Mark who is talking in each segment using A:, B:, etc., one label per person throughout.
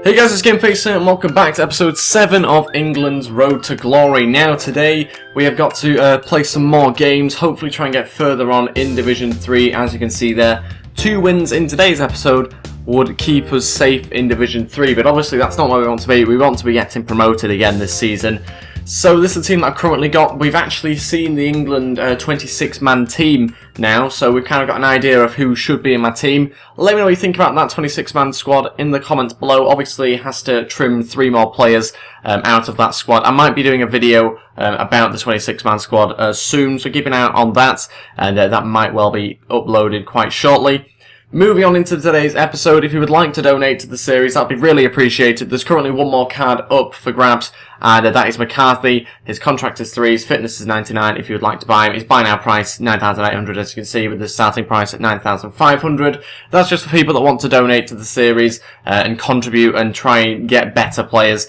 A: Hey guys, it's GameFace here and welcome back to episode 7 of England's Road to Glory. Now today we have got to play some more games, hopefully try and get further on in Division 3. As you can see there, 2 wins in today's episode would keep us safe in Division 3, but obviously that's not where we want to be. We want to be getting promoted again this season. So this is the team that I've currently got. We've actually seen the England 26-man team now, so we've kind of got an idea of who should be in my team. Let me know what you think about that 26-man squad in the comments below. Obviously, it has to trim 3 more players out of that squad. I might be doing a video about the 26-man squad soon, so keep an eye out on that, and that might well be uploaded quite shortly. Moving on into today's episode, if you would like to donate to the series, that'd be really appreciated. There's currently one more card up for grabs, and that is McCarthy. His contract is 3, his fitness is 99 if you would like to buy him. His buy now price, 9,800 as you can see, with the starting price at 9,500. That's just for people that want to donate to the series and contribute and try and get better players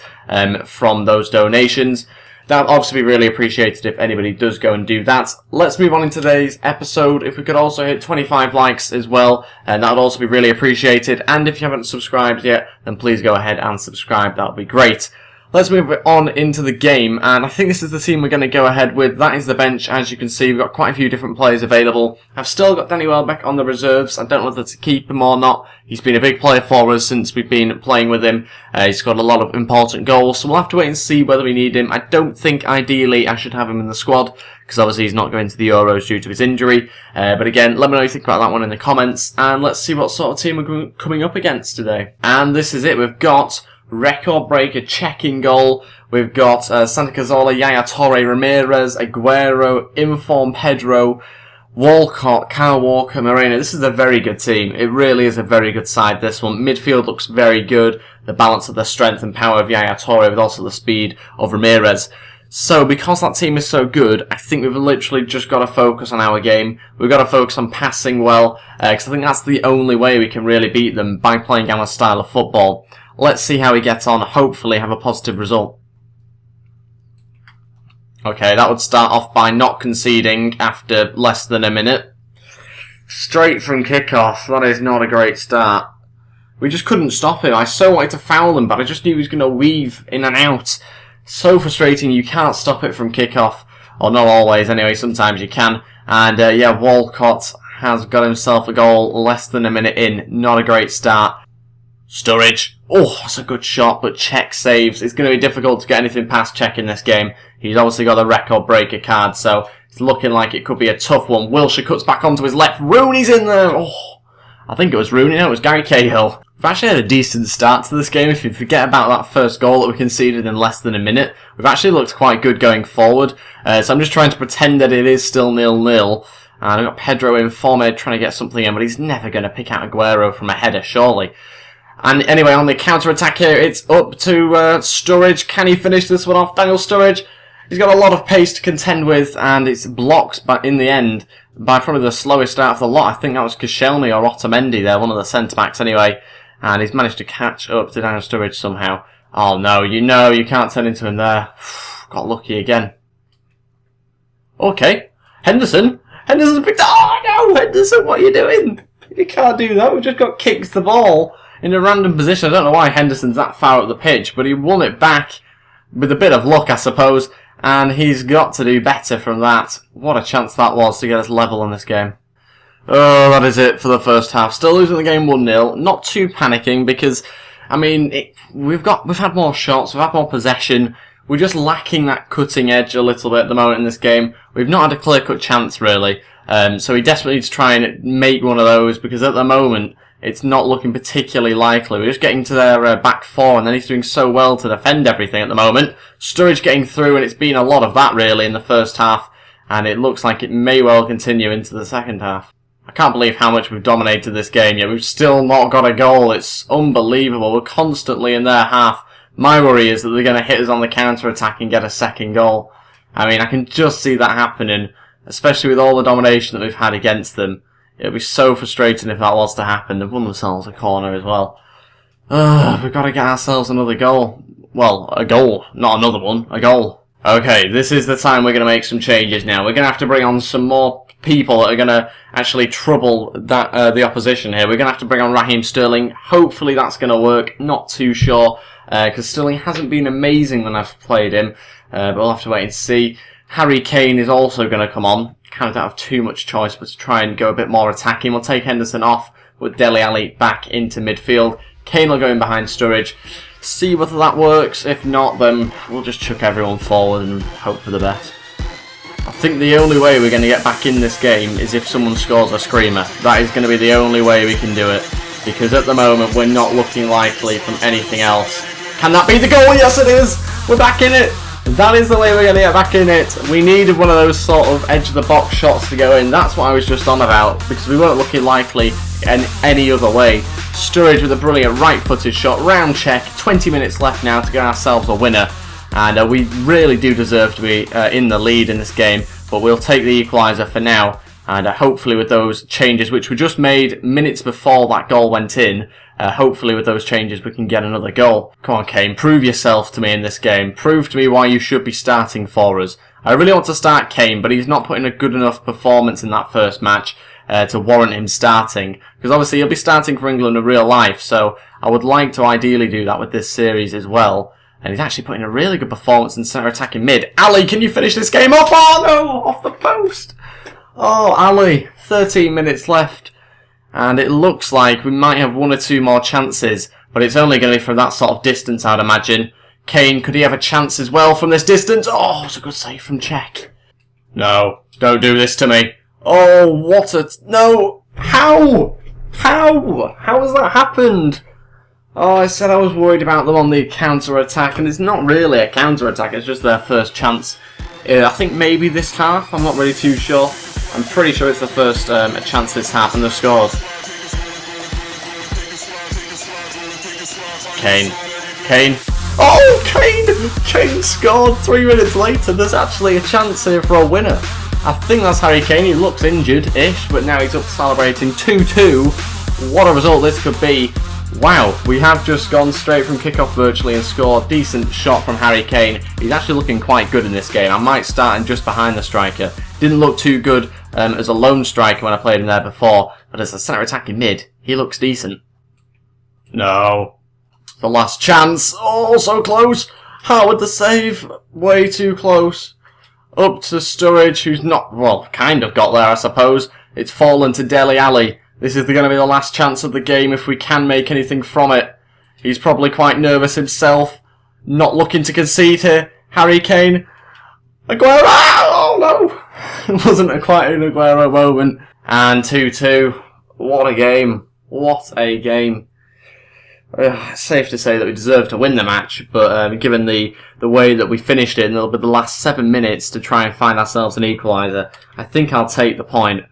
A: from those donations. That would obviously be really appreciated if anybody does go and do that. Let's move on in today's episode. If we could also hit 25 likes as well, that would also be really appreciated. And if you haven't subscribed yet, then please go ahead and subscribe. That would be great. Let's move on into the game, and I think this is the team we're going to go ahead with. That is the bench. As you can see, we've got quite a few different players available. I've still got Danny Welbeck on the reserves. I don't know whether to keep him or not. He's been a big player for us since we've been playing with him. He's got a lot of important goals, so we'll have to wait and see whether we need him. I don't think, ideally, I should have him in the squad, because obviously he's not going to the Euros due to his injury. But again, let me know what you think about that one in the comments, and let's see what sort of team we're coming up against today. And this is it. We've got record breaker checking goal. We've got Santa Cazorla, Yaya Toure, Ramirez, Aguero, Inform Pedro, Walcott, Kyle Walker, Moreno. This is a very good team. It really is a very good side, this one. Midfield looks very good. The balance of the strength and power of Yaya Toure with also the speed of Ramirez. So because that team is so good, I think we've literally just got to focus on our game. We've got to focus on passing well, because I think that's the only way we can really beat them, by playing our style of football. Let's see how we get on, hopefully have a positive result. Okay, that would start off by not conceding after less than a minute. Straight from kickoff, that is not a great start. We just couldn't stop him. I so wanted to foul him, but I just knew he was going to weave in and out. So frustrating, you can't stop it from kickoff. Or not always, anyway, sometimes you can. And yeah, Walcott has got himself a goal less than a minute in. Not a great start. Sturridge. Oh, that's a good shot, but Czech saves. It's going to be difficult to get anything past Czech in this game. He's obviously got a record breaker card, so it's looking like it could be a tough one. Wilshere cuts back onto his left. Rooney's in there. Oh, I think it was Rooney. No, it was Gary Cahill. We've actually had a decent start to this game. If you forget about that first goal that we conceded in less than a minute, we've actually looked quite good going forward. So I'm just trying to pretend that it is still 0-0. And I've got Pedro in form trying to get something in, but he's never going to pick out Aguero from a header, surely. And anyway, on the counter-attack here, it's up to Sturridge. Can he finish this one off? Daniel Sturridge. He's got a lot of pace to contend with, and it's blocked but in the end by probably the slowest start of the lot. I think that was Koscielny or Otamendi there, one of the centre-backs anyway. And he's managed to catch up to Daniel Sturridge somehow. Oh no, you can't turn into him there. Got lucky again. Okay. Henderson's picked up. Oh no, Henderson, what are you doing? You can't do that. We've just got kicked the ball in a random position. I don't know why Henderson's that far up the pitch, but he won it back with a bit of luck, I suppose, and he's got to do better from that. What a chance that was to get us level in this game. Oh, that is it for the first half. Still losing the game 1-0. Not too panicking because, I mean, we've had more shots, we've had more possession. We're just lacking that cutting edge a little bit at the moment in this game. We've not had a clear-cut chance, really. So we desperately need to try and make one of those, because at the moment, it's not looking particularly likely. We're just getting to their back four, and then he's doing so well to defend everything at the moment. Sturridge getting through, and it's been a lot of that, really, in the first half. And it looks like it may well continue into the second half. I can't believe how much we've dominated this game, yet we've still not got a goal. It's unbelievable. We're constantly in their half. My worry is that they're going to hit us on the counter-attack and get a second goal. I mean, I can just see that happening, especially with all the domination that we've had against them. It would be so frustrating if that was to happen. They've won themselves a corner as well. We've got to get ourselves another goal. Well, a goal. Not another one. A goal. Okay, this is the time we're going to make some changes now. We're going to have to bring on some more people that are going to actually trouble that the opposition here. We're going to have to bring on Raheem Sterling. Hopefully that's going to work. Not too sure, because Sterling hasn't been amazing when I've played him. But we'll have to wait and see. Harry Kane is also going to come on. Kind of don't have too much choice but to try and go a bit more attacking. We'll take Henderson off with Dele Alli back into midfield. Kane will go in behind Sturridge. See whether that works. If not, then we'll just chuck everyone forward and hope for the best. I think the only way we're going to get back in this game is if someone scores a screamer. That is going to be the only way we can do it. Because at the moment, we're not looking likely from anything else. Can that be the goal? Yes, it is! We're back in it! That is the way we're going to get back in it. We needed one of those sort of edge-of-the-box shots to go in. That's what I was just on about. Because we weren't looking likely in any other way. Sturridge with a brilliant right-footed shot. Round check. 20 minutes left now to get ourselves a winner. And we really do deserve to be in the lead in this game. But we'll take the equaliser for now. And hopefully with those changes, which were just made minutes before that goal went in, hopefully with those changes we can get another goal. Come on, Kane, prove yourself to me in this game. Prove to me why you should be starting for us. I really want to start Kane, but he's not putting a good enough performance in that first match to warrant him starting. Because obviously he'll be starting for England in real life, so I would like to ideally do that with this series as well. And he's actually putting a really good performance in centre attacking mid. Ali, can you finish this game off? Oh no, off the post! Oh, Ali, 13 minutes left. And it looks like we might have one or two more chances, but it's only going to be from that sort of distance, I'd imagine. Kane, could he have a chance as well from this distance? Oh, it's a good save from Czech. No, don't do this to me. Oh, what a... No! How? How? How has that happened? Oh, I said I was worried about them on the counter-attack, and it's not really a counter-attack, it's just their first chance. I think maybe this half, I'm not really too sure. I'm pretty sure it's the first chance this half, and they've scored. Kane. Kane. Oh, Kane! Kane scored 3 minutes later. There's actually a chance here for a winner. I think that's Harry Kane. He looks injured-ish, but now he's up celebrating 2-2. What a result this could be. Wow, we have just gone straight from kickoff virtually and scored. Decent shot from Harry Kane. He's actually looking quite good in this game. I might start him just behind the striker. Didn't look too good as a lone striker when I played him there before, but as a centre attacking mid, he looks decent. No. The last chance. Oh, so close. Howard the save. Way too close. Up to Sturridge, who's not, well, kind of got there, I suppose. It's fallen to Dele Alli. This is going to be the last chance of the game if we can make anything from it. He's probably quite nervous himself. Not looking to concede here. Harry Kane. Aguero! Oh no! It wasn't quite an Aguero moment. And 2-2. What a game. What a game. It's safe to say that we deserve to win the match, but given the way that we finished it, and it'll be the last 7 minutes to try and find ourselves an equaliser, I think I'll take the point.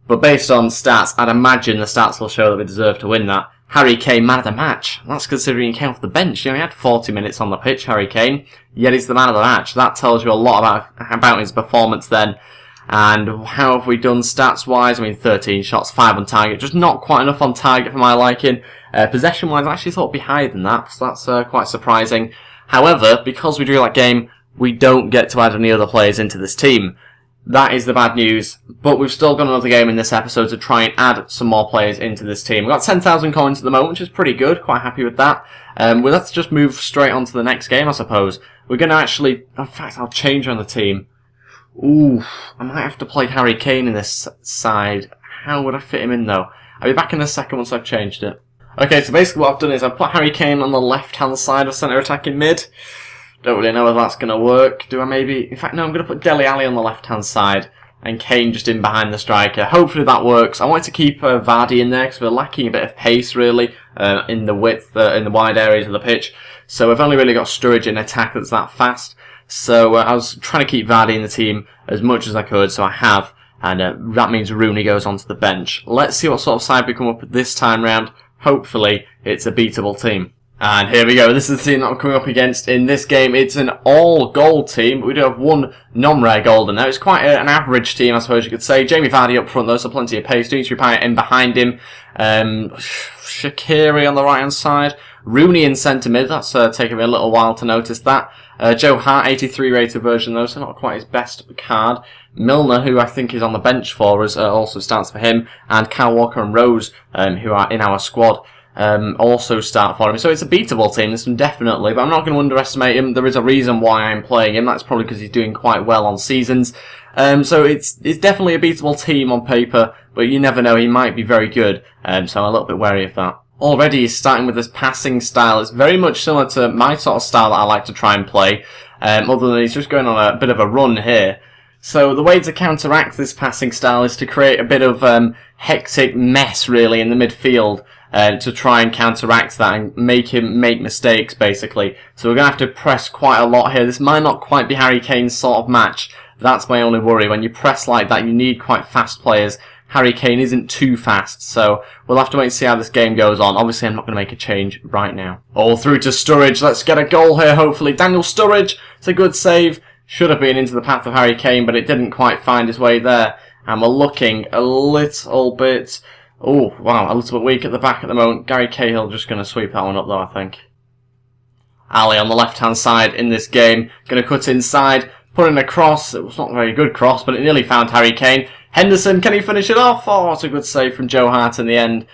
A: But based on stats, I'd imagine the stats will show that we deserve to win that. Harry Kane, man of the match. That's considering he came off the bench. You know, he had 40 minutes on the pitch, Harry Kane, yet he's the man of the match. That tells you a lot about his performance then. And how have we done stats-wise? I mean, 13 shots, 5 on target. Just not quite enough on target for my liking. Possession-wise, I actually thought it'd be higher than that, so that's quite surprising. However, because we drew that game, we don't get to add any other players into this team. That is the bad news, but we've still got another game in this episode to try and add some more players into this team. We've got 10,000 coins at the moment, which is pretty good, quite happy with that. Well, let's just move straight on to the next game, I suppose. We're going to actually, in fact, I'll change on the team. Ooh, I might have to play Harry Kane in this side. How would I fit him in, though? I'll be back in a second once I've changed it. Okay, so basically what I've done is I've put Harry Kane on the left-hand side of centre attacking mid. Don't really know if that's going to work. Do I maybe... In fact, no, I'm going to put Dele Alli on the left-hand side and Kane just in behind the striker. Hopefully that works. I want to keep Vardy in there because we're lacking a bit of pace, really, in the width, in the wide areas of the pitch. So we've only really got Sturridge in attack that's that fast. So I was trying to keep Vardy in the team as much as I could, so I have. And that means Rooney goes onto the bench. Let's see what sort of side we come up with this time round. Hopefully, it's a beatable team. And here we go, this is the team that I'm coming up against in this game. It's an all-gold team, but we do have one non-rare gold in there. It's quite an average team, I suppose you could say. Jamie Vardy up front though, so plenty of pace. Dimitri Payet in behind him. Shaqiri on the right-hand side. Rooney in centre mid, that's taken me a little while to notice that. Joe Hart, 83 rated version though, so not quite his best card. Milner, who I think is on the bench for us, also starts for him. And Kyle Walker and Rose, who are in our squad. Also start for him. So it's a beatable team, this one definitely, but I'm not going to underestimate him. There is a reason why I'm playing him. That's probably because he's doing quite well on seasons. So it's definitely a beatable team on paper, but you never know, he might be very good. So I'm a little bit wary of that. Already he's starting with this passing style. It's very much similar to my sort of style that I like to try and play, other than he's just going on a bit of a run here. So the way to counteract this passing style is to create a bit of hectic mess, really, in the midfield. To try and counteract that and make him make mistakes, basically. So we're going to have to press quite a lot here. This might not quite be Harry Kane's sort of match. That's my only worry. When you press like that, you need quite fast players. Harry Kane isn't too fast, so we'll have to wait and see how this game goes on. Obviously, I'm not going to make a change right now. All through to Sturridge. Let's get a goal here, hopefully. Daniel Sturridge. It's a good save. Should have been into the path of Harry Kane, but it didn't quite find his way there. And we're looking a little bit... Oh, wow, a little bit weak at the back at the moment. Gary Cahill just going to sweep that one up, though, I think. Ali on the left-hand side in this game. Going to cut inside, put in a cross. It was not a very good cross, but it nearly found Harry Kane. Henderson, can he finish it off? Oh, it's a good save from Joe Hart in the end.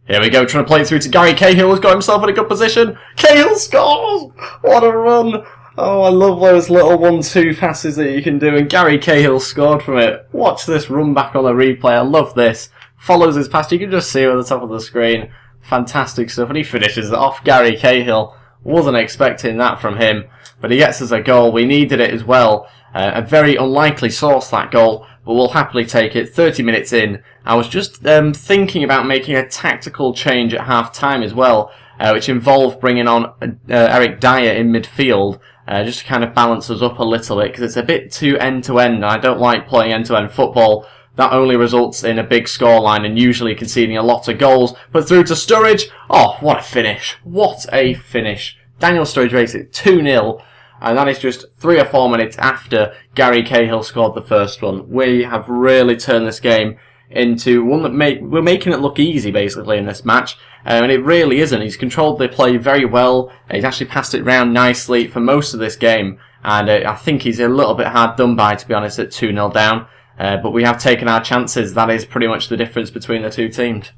A: Here we go, trying to play through to Gary Cahill, who's got himself in a good position. Cahill scores! What a run! Oh, I love those little 1-2 passes that you can do, and Gary Cahill scored from it. Watch this run back on the replay, I love this. Follows his pass, you can just see it at the top of the screen. Fantastic stuff, and he finishes it off. Gary Cahill, wasn't expecting that from him, but he gets us a goal. We needed it as well. A very unlikely source, that goal, but we'll happily take it. 30 minutes in. I was just thinking about making a tactical change at half-time as well, which involved bringing on Eric Dyer in midfield. Just to kind of balance us up a little bit, because it's a bit too end-to-end, and I don't like playing end-to-end football. That only results in a big scoreline and usually conceding a lot of goals. But through to Sturridge, oh, what a finish. What a finish. Daniel Sturridge makes it 2-0, and that is just 3 or 4 minutes after Gary Cahill scored the first one. We have really turned this game into one that we're making it look easy, basically, in this match. And it really isn't. He's controlled the play very well. He's actually passed it round nicely for most of this game. And I think he's a little bit hard done by, to be honest, at 2-0 down. But we have taken our chances. That is pretty much the difference between the two teams.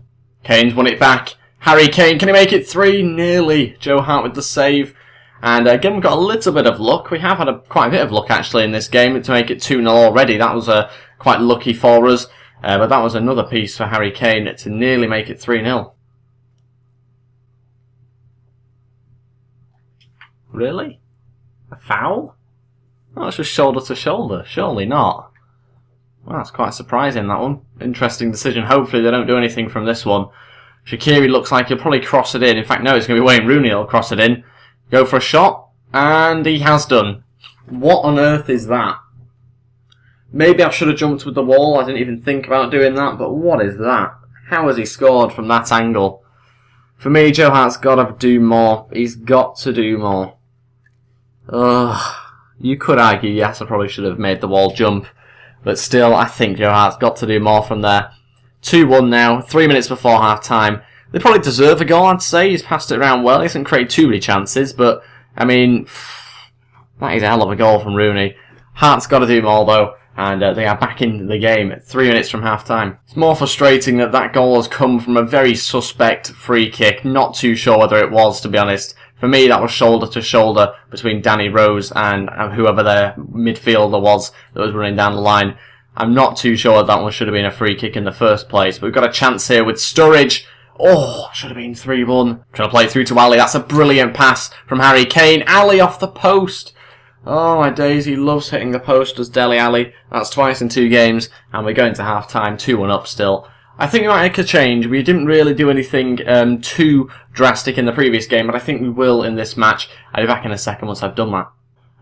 A: Kane's won it back. Harry Kane, can he make it 3? Nearly. Joe Hart with the save. And again, we've got a little bit of luck. We have had quite a bit of luck, actually, in this game to make it 2-0 already. That was quite lucky for us. But that was another piece for Harry Kane to nearly make it 3-0. Really? A foul? Oh, it's just shoulder to shoulder. Surely not. Well, that's quite surprising, that one. Interesting decision. Hopefully they don't do anything from this one. Shaqiri looks like he'll probably cross it in. In fact, no, it's going to be Wayne Rooney who'll cross it in. Go for a shot. And he has done. What on earth is that? Maybe I should have jumped with the wall. I didn't even think about doing that. But what is that? How has he scored from that angle? For me, Joe Hart's got to do more. He's got to do more. Ugh. You could argue, yes, I probably should have made the wall jump. But still, I think Joe Hart's got to do more from there. 2-1 now, 3 minutes before half-time. They probably deserve a goal, I'd say. He's passed it around well. He hasn't created too many chances, but, I mean, that is a hell of a goal from Rooney. Hart's got to do more, though, and they are back in the game at 3 minutes from half-time. It's more frustrating that that goal has come from a very suspect free kick. Not too sure whether it was, to be honest. For me, that was shoulder to shoulder between Danny Rose and whoever their midfielder was that was running down the line. I'm not too sure that one should have been a free kick in the first place, but we've got a chance here with Sturridge. Oh, should have been 3-1. Trying to play through to Ali. That's a brilliant pass from Harry Kane. Ali off the post. Oh my days, he loves hitting the post, does Dele Alli. That's twice in 2 games, and we're going to half-time, 2-1 up still. I think we might make a change. We didn't really do anything too drastic in the previous game, but I think we will in this match. I'll be back in a second once I've done that.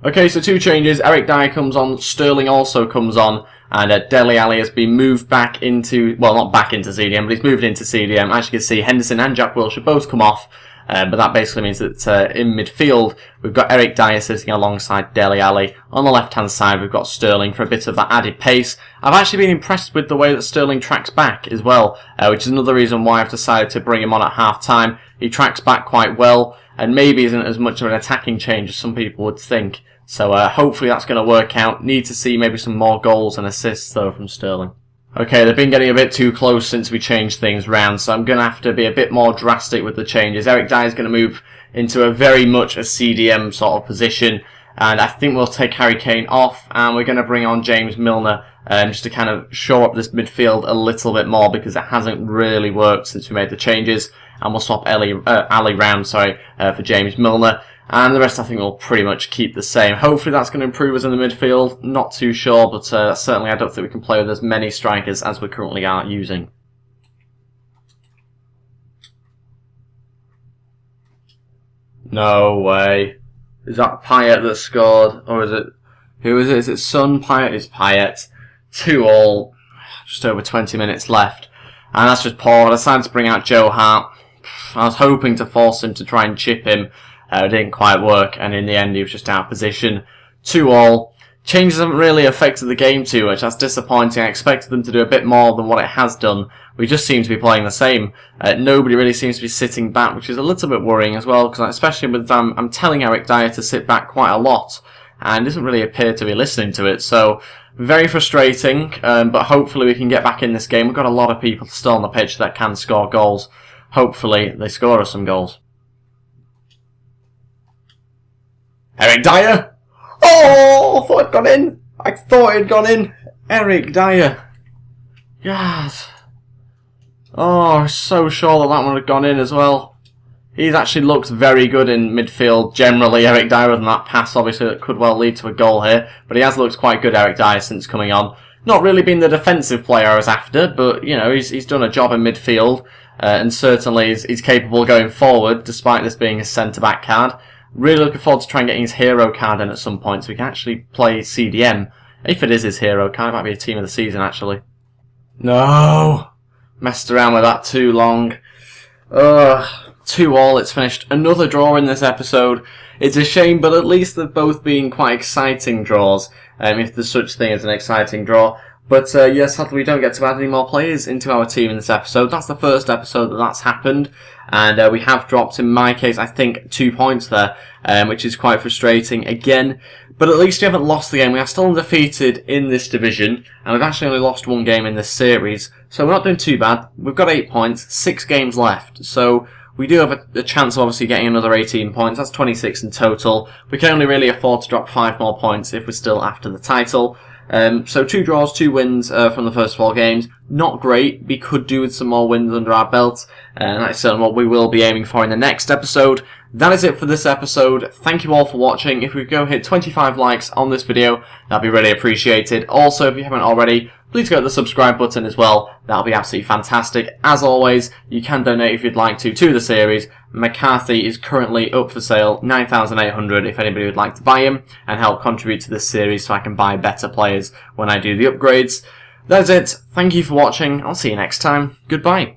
A: Okay, so 2 changes. Eric Dyer comes on, Sterling also comes on. And Dele Alli has been moved back into, well, not back into CDM, but he's moved into CDM. As you can see, Henderson and Jack Wilshere both come off. But that basically means that in midfield, we've got Eric Dyer sitting alongside Dele Alli. On the left-hand side, we've got Sterling for a bit of that added pace. I've actually been impressed with the way that Sterling tracks back as well, which is another reason why I've decided to bring him on at half-time. He tracks back quite well, and maybe isn't as much of an attacking change as some people would think. So hopefully that's going to work out. Need to see maybe some more goals and assists, though, from Sterling. Okay, they've been getting a bit too close since we changed things round, so I'm going to have to be a bit more drastic with the changes. Eric Dyer is going to move into a very much a CDM sort of position, and I think we'll take Harry Kane off, and we're going to bring on James Milner just to kind of shore up this midfield a little bit more, because it hasn't really worked since we made the changes, and we'll swap Ali round, for James Milner. And the rest I think will pretty much keep the same. Hopefully that's going to improve us in the midfield. Not too sure, but certainly I don't think we can play with as many strikers as we currently are using. No way. Is that Payet that scored? Or is it... Who is it? Is it Son? Payet? It's Payet. 2-2. Just over 20 minutes left. And that's just poor. I decided to bring out Joe Hart. I was hoping to force him to try and chip him. It didn't quite work, and in the end he was just out of position. 2-2. Changes haven't really affected the game too much. That's disappointing. I expected them to do a bit more than what it has done. We just seem to be playing the same. Nobody really seems to be sitting back, which is a little bit worrying as well, because especially with I'm telling Eric Dyer to sit back quite a lot, and doesn't really appear to be listening to it. So very frustrating, but hopefully we can get back in this game. We've got a lot of people still on the pitch that can score goals. Hopefully they score us some goals. Eric Dyer! Oh, I thought it'd gone in. I thought it'd gone in. Eric Dyer. Yes. Oh, I was so sure that one had gone in as well. He's actually looked very good in midfield generally, Eric Dyer, and that pass obviously that could well lead to a goal here. But he has looked quite good, Eric Dyer, since coming on. Not really been the defensive player I was after, but, you know, he's done a job in midfield. And certainly he's capable going forward, despite this being a centre-back card. Really looking forward to trying getting his hero card in at some point so we can actually play CDM. If it is his hero card, it might be a team of the season actually. No! Messed around with that too long. 2-2, it's finished. Another draw in this episode. It's a shame, but at least they've both been quite exciting draws, if there's such thing as an exciting draw. But yes, sadly we don't get to add any more players into our team in this episode. That's the first episode that's happened. And we have dropped, in my case, I think 2 points there, which is quite frustrating again. But at least we haven't lost the game. We are still undefeated in this division, and we've actually only lost one game in this series. So we're not doing too bad. We've got 8 points, 6 games left. So we do have a chance of obviously getting another 18 points. That's 26 in total. We can only really afford to drop 5 more points if we're still after the title. So 2 draws, 2 wins from the first 4 games. Not great. We could do with some more wins under our belt. And that's certainly what we will be aiming for in the next episode. That is it for this episode. Thank you all for watching. If we go hit 25 likes on this video, that'd be really appreciated. Also, if you haven't already, please go to the subscribe button as well. That'll be absolutely fantastic. As always, you can donate if you'd like to the series. McCarthy is currently up for sale, 9,800 if anybody would like to buy him and help contribute to this series so I can buy better players when I do the upgrades. That's it. Thank you for watching. I'll see you next time. Goodbye.